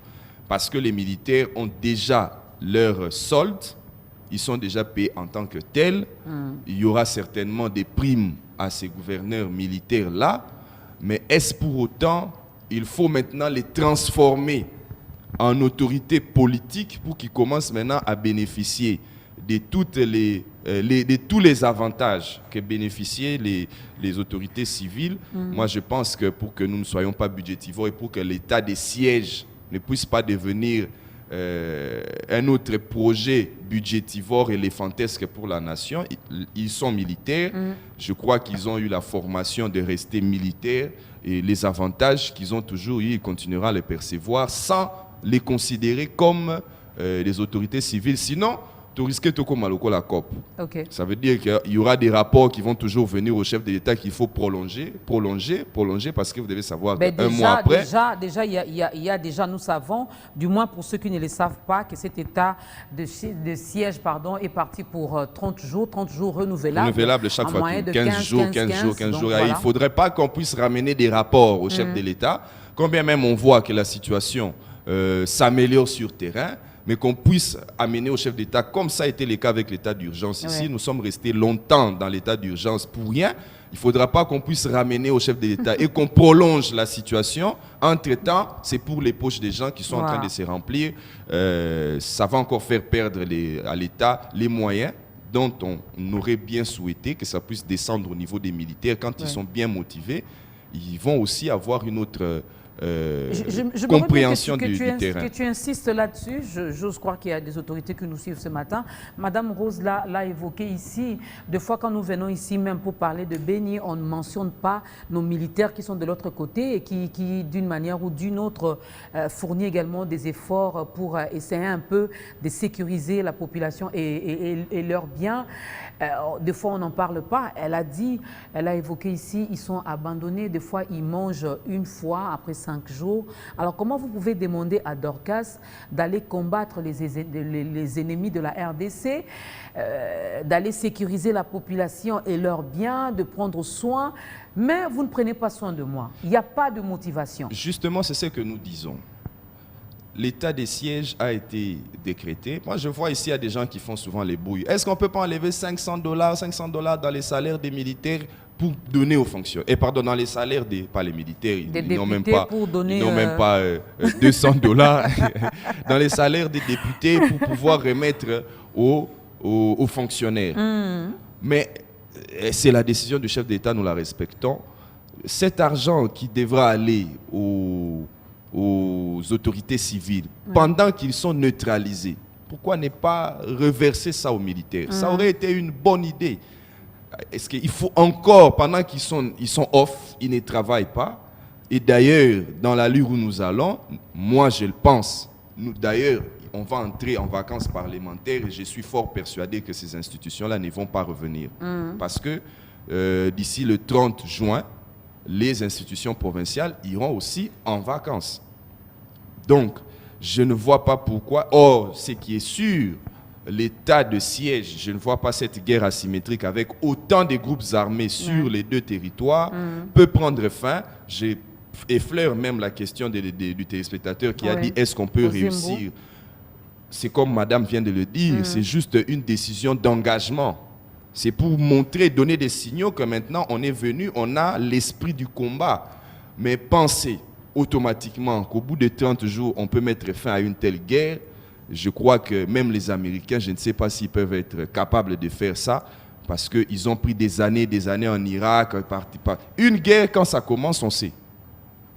Parce que les militaires ont déjà leur solde, ils sont déjà payés en tant que tels. Il y aura certainement des primes à ces gouverneurs militaires-là, mais est-ce pour autant, il faut maintenant les transformer en autorités politiques pour qu'ils commencent maintenant à bénéficier tous les avantages que bénéficiaient les autorités civiles. Moi, je pense que pour que nous ne soyons pas budgétivores et pour que l'état des sièges ne puisse pas devenir un autre projet budgétivore éléphantesque pour la nation, ils sont militaires. Je crois qu'ils ont eu la formation de rester militaires et les avantages qu'ils ont toujours eu, ils continueront à les percevoir sans les considérer comme des autorités civiles. Sinon, tu risques de comme la COP. Ça veut dire qu'il y aura des rapports qui vont toujours venir au chef de l'État qu'il faut prolonger, parce que vous devez savoir qu'un mois après... Déjà, il y a déjà, nous savons, du moins pour ceux qui ne le savent pas, que cet état de siège est parti pour 30 jours renouvelables. Renouvelables chaque fois, 15 jours. Voilà. Il ne faudrait pas qu'on puisse ramener des rapports au chef de l'État, combien même on voit que la situation s'améliore sur terrain, mais qu'on puisse amener au chef d'État, comme ça a été le cas avec l'état d'urgence ici. Nous sommes restés longtemps dans l'état d'urgence pour rien. Il ne faudra pas qu'on puisse ramener au chef de l'État et qu'on prolonge la situation. Entre-temps, c'est pour les poches des gens qui sont en train de se remplir. Ça va encore faire perdre à l'État les moyens dont on aurait bien souhaité que ça puisse descendre au niveau des militaires. Quand ils sont bien motivés, ils vont aussi avoir une autre... compréhension du terrain. Que tu insistes là-dessus, j'ose croire qu'il y a des autorités qui nous suivent ce matin. Madame Rose l'a évoqué ici. Des fois, quand nous venons ici, même pour parler de Béni, on ne mentionne pas nos militaires qui sont de l'autre côté et qui d'une manière ou d'une autre, fournissent également des efforts pour essayer un peu de sécuriser la population et leurs biens. Des fois, on n'en parle pas. Elle a évoqué ici, ils sont abandonnés. Des fois, ils mangent une fois après 5 jours. Alors, comment vous pouvez demander à Dorcas d'aller combattre les ennemis de la RDC, d'aller sécuriser la population et leurs biens, de prendre soin, mais vous ne prenez pas soin de moi? Il n'y a pas de motivation. Justement, c'est ce que nous disons. L'état des sièges a été décrété. Moi, je vois ici, il y a des gens qui font souvent les bouilles. Est-ce qu'on ne peut pas enlever $500 dans les salaires des militaires pour donner aux fonctionnaires? Et pardon, dans les salaires pas les militaires, ils n'ont même pas, $200 dans les salaires des députés pour pouvoir remettre aux fonctionnaires. Mais c'est la décision du chef d'État, nous la respectons. Cet argent qui devra aller aux autorités civiles, pendant qu'ils sont neutralisés, pourquoi ne pas reverser ça aux militaires? Ça aurait été une bonne idée. Est-ce qu'il faut encore, pendant qu'ils sont off, ils ne travaillent pas? Et d'ailleurs, dans l'allure où nous allons, moi je le pense, d'ailleurs, on va entrer en vacances parlementaires et je suis fort persuadé que ces institutions-là ne vont pas revenir. Parce que d'ici le 30 juin, les institutions provinciales iront aussi en vacances. Donc, je ne vois pas pourquoi. Or, ce qui est sûr, l'état de siège, je ne vois pas cette guerre asymétrique avec autant de groupes armés sur les deux territoires, peut prendre fin. J'effleure même la question du téléspectateur qui a dit est-ce qu'on peut réussir? C'est comme madame vient de le dire, c'est juste une décision d'engagement. C'est pour montrer, donner des signaux que maintenant on est venu, on a l'esprit du combat. Mais penser automatiquement qu'au bout de 30 jours, on peut mettre fin à une telle guerre, je crois que même les Américains, je ne sais pas s'ils peuvent être capables de faire ça, parce qu'ils ont pris des années en Irak. Une guerre, quand ça commence, on sait.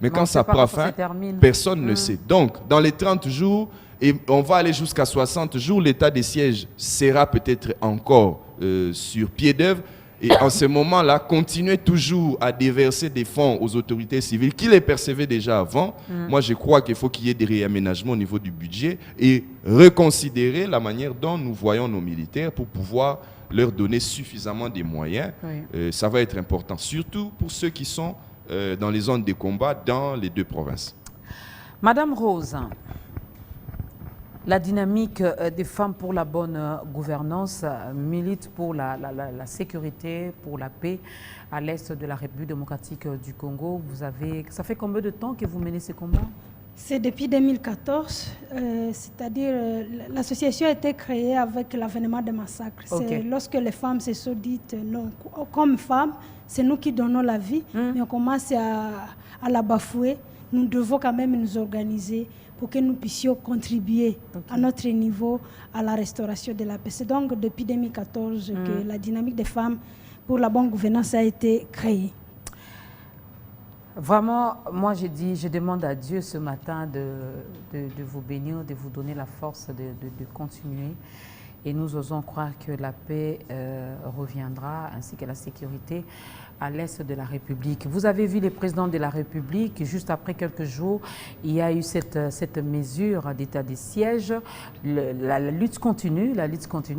Mais quand ça prend fin, personne ne sait. Donc, dans les 30 jours, et on va aller jusqu'à 60 jours, l'état des sièges sera peut-être encore sur pied d'œuvre. Et en ce moment-là, continuer toujours à déverser des fonds aux autorités civiles qui les percevaient déjà avant. Moi, je crois qu'il faut qu'il y ait des réaménagements au niveau du budget et reconsidérer la manière dont nous voyons nos militaires pour pouvoir leur donner suffisamment de moyens. Ça va être important, surtout pour ceux qui sont dans les zones de combat dans les deux provinces. Madame Rose, la dynamique des femmes pour la bonne gouvernance milite pour la sécurité, pour la paix à l'est de la République démocratique du Congo. Ça fait combien de temps que vous menez ces combats? C'est depuis 2014, c'est-à-dire l'association a été créée avec l'avènement des massacres. C'est lorsque les femmes se sont dites, non, comme femmes, c'est nous qui donnons la vie, mais on commence à la bafouer, nous devons quand même nous organiser pour que nous puissions contribuer à notre niveau à la restauration de la paix. C'est donc depuis 2014 que la dynamique des femmes pour la bonne gouvernance a été créée. Vraiment, moi je demande à Dieu ce matin de vous bénir, de vous donner la force de continuer. Et nous osons croire que la paix reviendra, ainsi que la sécurité à l'est de la République. Vous avez vu les présidents de la République, juste après quelques jours, il y a eu cette mesure d'état de siège. La lutte continue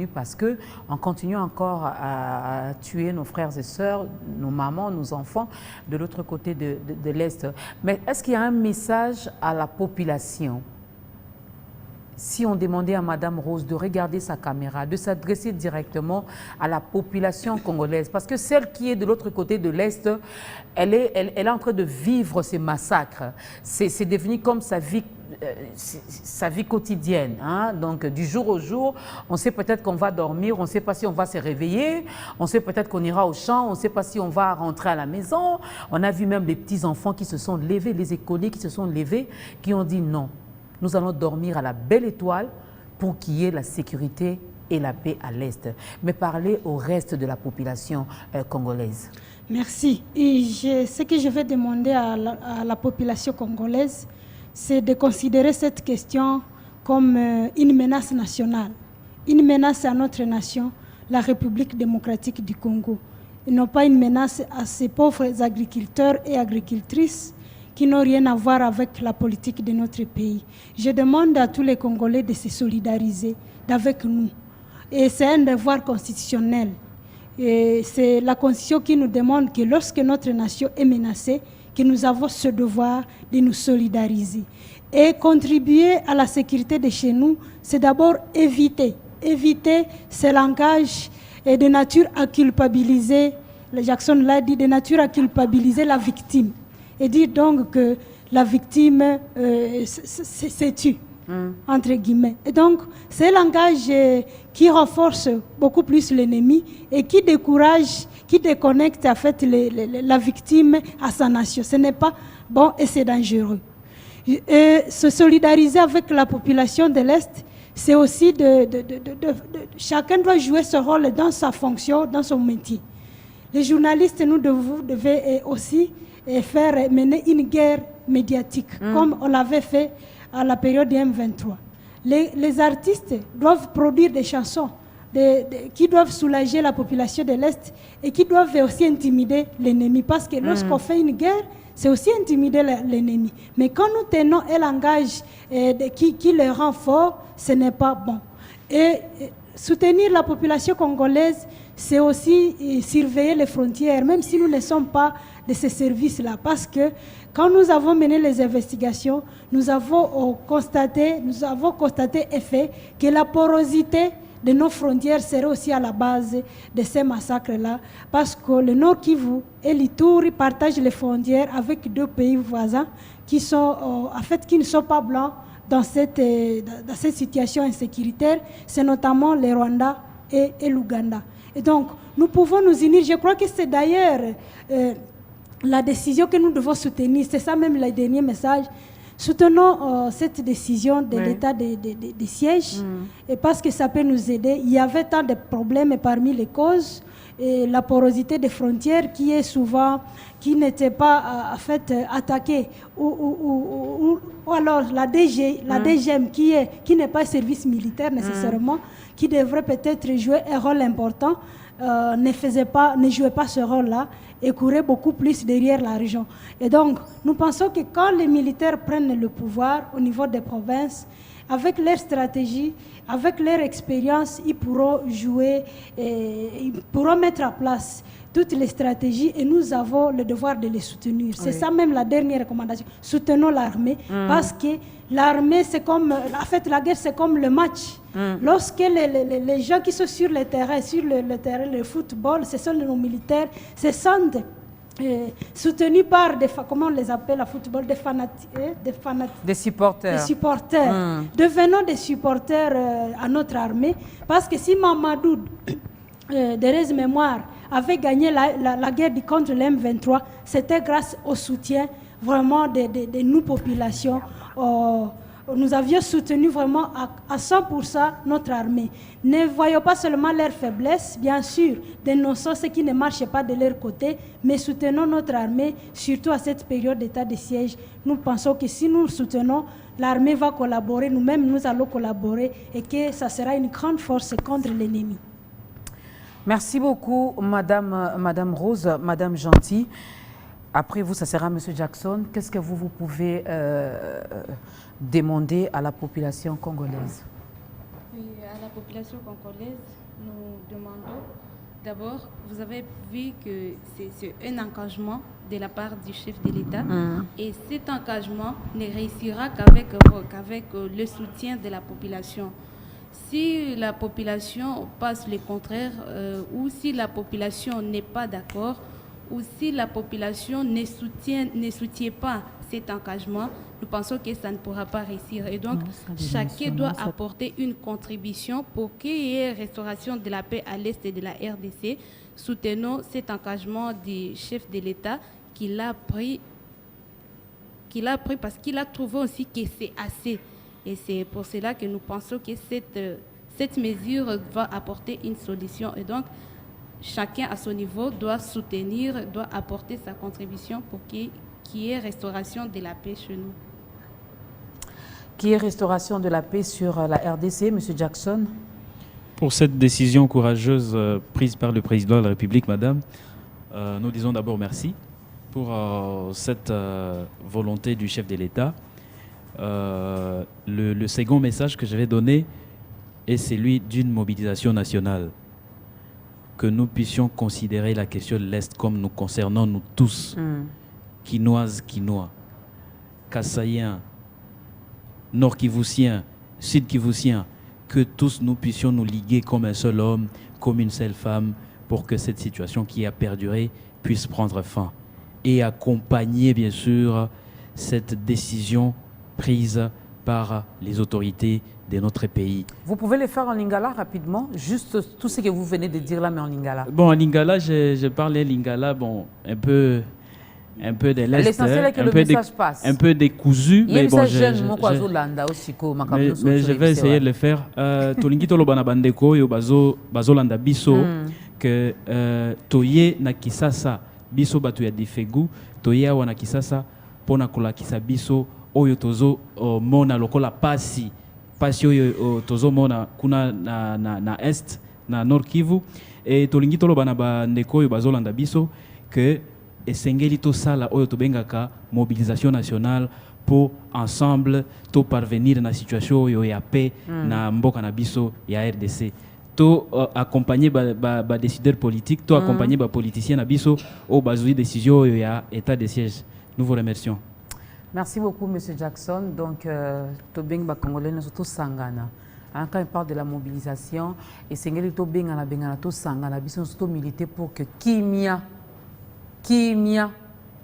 parce qu'on continue encore à tuer nos frères et sœurs, nos mamans, nos enfants, de l'autre côté de l'Est. Mais est-ce qu'il y a un message à la population ? Si on demandait à Madame Rose de regarder sa caméra, de s'adresser directement à la population congolaise, parce que celle qui est de l'autre côté de l'Est, elle est en train de vivre ces massacres. C'est devenu comme sa vie quotidienne. Hein? Donc, du jour au jour, on sait peut-être qu'on va dormir, on ne sait pas si on va se réveiller, on sait peut-être qu'on ira au champ, on ne sait pas si on va rentrer à la maison. On a vu même des petits-enfants qui se sont levés, les écoliers qui se sont levés, qui ont dit non. Nous allons dormir à la belle étoile pour qu'il y ait la sécurité et la paix à l'Est. Mais parler au reste de la population congolaise. Merci. Et ce que je vais demander à la population congolaise, c'est de considérer cette question comme une menace nationale, une menace à notre nation, la République démocratique du Congo, et non pas une menace à ces pauvres agriculteurs et agricultrices qui n'ont rien à voir avec la politique de notre pays. Je demande à tous les Congolais de se solidariser avec nous. Et c'est un devoir constitutionnel. Et c'est la Constitution qui nous demande que lorsque notre nation est menacée, que nous avons ce devoir de nous solidariser. Et contribuer à la sécurité de chez nous, c'est d'abord éviter ce langage de nature à culpabiliser, Jackson l'a dit, de nature à culpabiliser la victime. Et dire donc que la victime se tue, entre guillemets. Et donc, c'est un langage qui renforce beaucoup plus l'ennemi et qui décourage, qui déconnecte en fait la victime à sa nation. Ce n'est pas bon et c'est dangereux. Et se solidariser avec la population de l'Est, c'est aussi chacun doit jouer ce rôle dans sa fonction, dans son métier. Les journalistes, nous devons aussi mener une guerre médiatique, comme on l'avait fait à la période du M23. Les artistes doivent produire des chansons qui doivent soulager la population de l'Est et qui doivent aussi intimider l'ennemi. Parce que lorsqu'on fait une guerre, c'est aussi intimider l'ennemi. Mais quand nous tenons un langage qui le rend fort, ce n'est pas bon. Et soutenir la population congolaise, c'est aussi surveiller les frontières, même si nous ne sommes pas de ces services-là. Parce que quand nous avons mené les investigations, nous avons constaté et fait que la porosité de nos frontières serait aussi à la base de ces massacres-là. Parce que le Nord Kivu et l'Ituri partagent les frontières avec deux pays voisins qui ne sont pas blancs dans cette situation insécuritaire. C'est notamment le Rwanda et l'Ouganda. Et donc, nous pouvons nous unir. Je crois que c'est d'ailleurs la décision que nous devons soutenir. C'est ça même le dernier message. Soutenons cette décision de l'état de siège, et parce que ça peut nous aider. Il y avait tant de problèmes parmi les causes. Et la porosité des frontières qui n'était pas attaquée, ou alors la DGM qui n'est pas service militaire nécessairement, qui devrait peut-être jouer un rôle important, ne jouait pas ce rôle-là et courait beaucoup plus derrière la région. Et donc, nous pensons que quand les militaires prennent le pouvoir au niveau des provinces, avec leur stratégie, avec leur expérience, ils pourront jouer, ils pourront mettre en place toutes les stratégies et nous avons le devoir de les soutenir. C'est ça même la dernière recommandation. Soutenons l'armée parce que l'armée, c'est comme, en fait, la guerre, c'est comme le match. Lorsque les gens qui sont sur le terrain, le football, ce sont nos militaires, se sentent soutenus par comment on les appelle à football, des supporters. Devenons des supporters à notre armée, parce que si Mamadou Derez Mémoire avait gagné la guerre contre le M23, c'était grâce au soutien vraiment de nous, populations. Nous avions soutenu vraiment à 100% notre armée. Ne voyons pas seulement leurs faiblesses, bien sûr, dénonçons ce qui ne marche pas de leur côté, mais soutenons notre armée, surtout à cette période d'état de siège. Nous pensons que si nous soutenons, l'armée va collaborer, nous-mêmes nous allons collaborer et que ça sera une grande force contre l'ennemi. Merci beaucoup, Madame Rose, Madame Gentil. Après vous, ça sera Monsieur Jackson. Qu'est-ce que vous pouvez demander à la population congolaise? Oui, à la population congolaise, nous demandons d'abord, vous avez vu que c'est un engagement de la part du chef de l'État et cet engagement ne réussira qu'avec le soutien de la population. Si la population passe le contraire ou si la population n'est pas d'accord, ou si la population ne soutient pas cet engagement, nous pensons que ça ne pourra pas réussir. Et donc, chacun doit apporter une contribution pour qu'il y ait restauration de la paix à l'est de la RDC. Soutenons cet engagement du chef de l'État qu'il a pris parce qu'il a trouvé aussi que c'est assez. Et c'est pour cela que nous pensons que cette mesure va apporter une solution. Et donc, chacun à son niveau doit soutenir, doit apporter sa contribution pour qu'il y ait restauration de la paix chez nous. Qu'il y ait restauration de la paix sur la RDC, M. Jackson? Pour cette décision courageuse prise par le président de la République, Madame, nous disons d'abord merci pour cette volonté du chef de l'État. Le second message que je vais donner est celui d'une mobilisation nationale. Que nous puissions considérer la question de l'Est comme nous concernant nous tous, Quinoises, Quinois, Kassaïens, Nord-Kivusiens, Sud-Kivusiens, que tous nous puissions nous liguer comme un seul homme, comme une seule femme, pour que cette situation qui a perduré puisse prendre fin. Et accompagner, bien sûr, cette décision prise par les autorités de notre pays. Vous pouvez le faire en lingala rapidement, juste tout ce que vous venez de dire là, mais en lingala. Bon, en lingala, je parlais lingala, bon, un peu de l'Est, l'essentiel est que le message passe. Un peu décousu, mais bon, mais je vais essayer de le faire. Tolingi tolobana bandeko yo bazolanda biso que toye na kisasa biso batu ya difegu toye awa na kisasa pona kolakisa biso oyo tozo mona lokola pasi oyo tozo mona kuna na Est na Nord Kivu et tolingi tolobana bandeko yo bazolanda biso que esengeli to sala oyo tobengaka mobilisation nationale pour ensemble to parvenir na situation oyo ya paix na mboka na biso ya RDC. To accompagner ba décideurs politiques, to accompagner ba politiciens na biso au bazui décision oyo ya état de siège. Nous vous remercions. Merci beaucoup, M. Jackson. Donc, Tobeng Bakongolais, nous sommes tous sangana. Quand il parle de la mobilisation, et Sengeli Tobeng à la Bengana, tous sangana, nous sommes tous militer pour que Kimia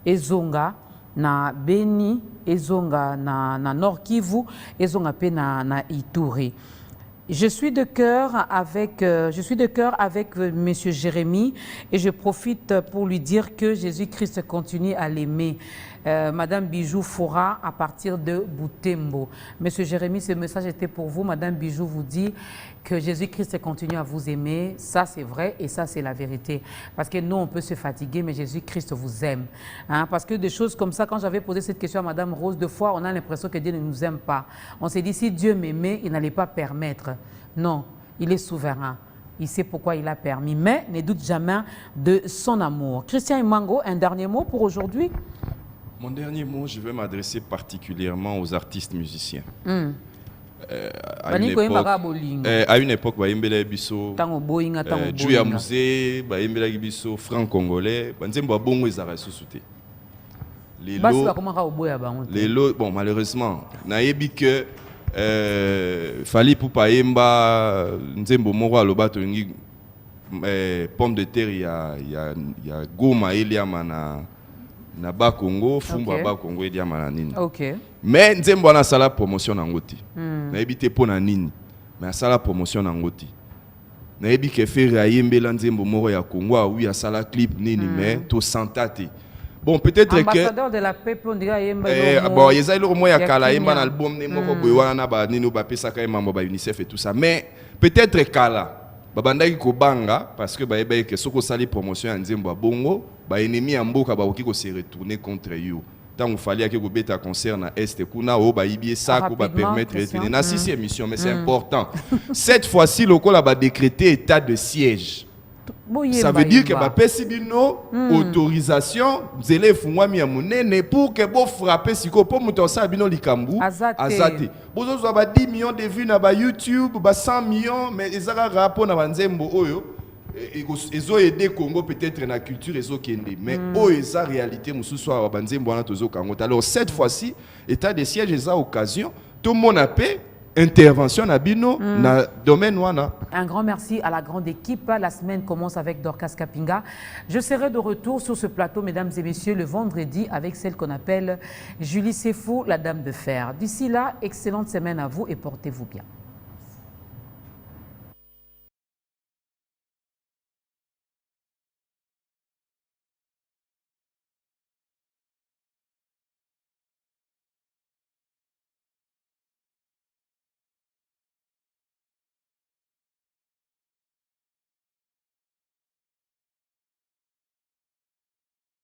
ezonga na Beni, ezonga na Nord Kivu, ezonga pe na Ituri. Je suis de cœur avec M. Jérémy et je profite pour lui dire que Jésus-Christ continue à l'aimer. Madame Bijou Fora à partir de Butembo. Monsieur Jérémy, ce message était pour vous. Madame Bijou vous dit que Jésus-Christ continue à vous aimer. Ça, c'est vrai et ça, c'est la vérité. Parce que nous, on peut se fatiguer, mais Jésus-Christ vous aime. Hein? Parce que des choses comme ça, quand j'avais posé cette question à Madame Rose, deux fois, on a l'impression que Dieu ne nous aime pas. On s'est dit, si Dieu m'aimait, il n'allait pas permettre. Non, il est souverain. Il sait pourquoi il a permis, mais ne doute jamais de son amour. Christian Imango, un dernier mot pour aujourd'hui? Mon dernier mot, je vais m'adresser particulièrement aux artistes musiciens. À une époque, Baïmbele Bisso, Djouya Mouzé, Baïmbele Bisso, Franc Congolais, Banzemba Bongo et Zara Sousouté. Les lots, bon, malheureusement, Naïbi que Fali pour Païmba, Nzembo Moro Aloba Tolingi, pomme de terre, il y a Goma, Eliama na ba Congo, Fumba ba Congo et Diamana Nini. Mais Nzembo na sala promotion nangoti. Na ebité po na nini. Mais sala promotion nangoti. Na ebike faire Ayembe Nzembo Moro ya Congo, oui a sala clip nini mais to santate. Bon, peut-être que... Ambassadeur de la paix, on dirait... Bon, il y a le moins à Kala, il y a un album, il y a un UNICEF et tout ça. Mais peut-être Kala, babandaki kobanga parce que que soko sali promotion en Nzembo bongo, ba ennemi amboka ba oki ko se retourner contre you. Tant il fallait que vous bêta concert na est kuna o ba ibie ça ko ba permettre de na 6e émission mais c'est important. Cette fois-ci le col a décrété état de siège. Ça veut dire que ba pesibino autorisation zele fungwa mi amunene pour que bo frapper siko pour mutosa bino likambu azate. Bozo zo ba 10 millions de vues na ba YouTube, ba 100 millions mais ezaka rapport na banzembo oyo. Ils ont aidé Congo peut-être dans la culture ils ont kende mais eza réalité mususu wa banzembo wana tozo kango. Alors cette fois-ci état de siège eza occasion tout le monde a paix intervention na bino na domaine wana. Un grand merci à la grande équipe. La semaine commence avec Dorcas Kapinga. Je serai de retour sur ce plateau, mesdames et messieurs, le vendredi avec celle qu'on appelle Julie Sefou, la dame de fer. D'ici là, excellente semaine à vous et portez-vous bien.